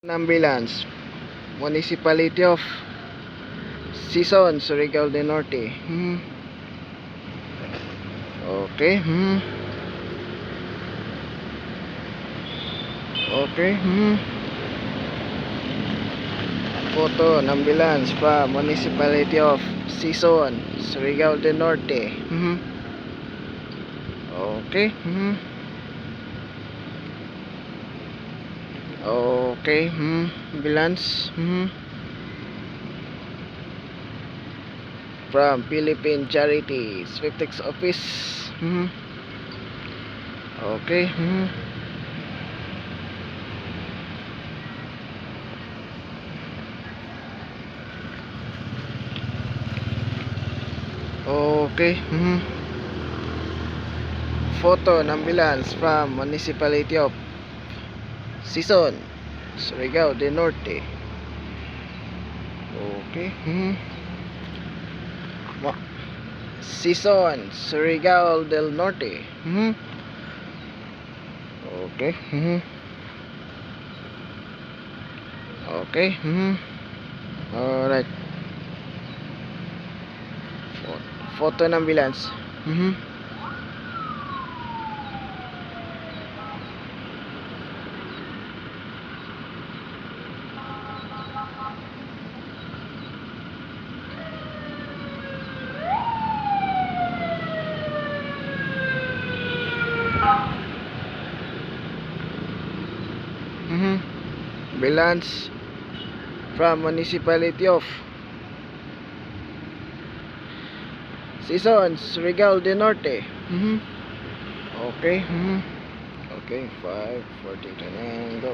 Ambulance, Municipality of Sison, Surigao del Norte. Okay. Okay. Photo ng ambulance pa Municipality of Sison, Surigao del Norte. Okay. Okay. Ambulance. From Philippine Charity Swiftex Office. Okay. Okay. Photo ng ambulance from Municipality of Sison, Surigao del Norte. Okay. Sison, Surigao del Norte. Okay. Okay. Alright. Photo ng ambulance. Ambulance from Municipality of Sison, Surigao del Norte. Okay. Okay, 5, 14, 29, go.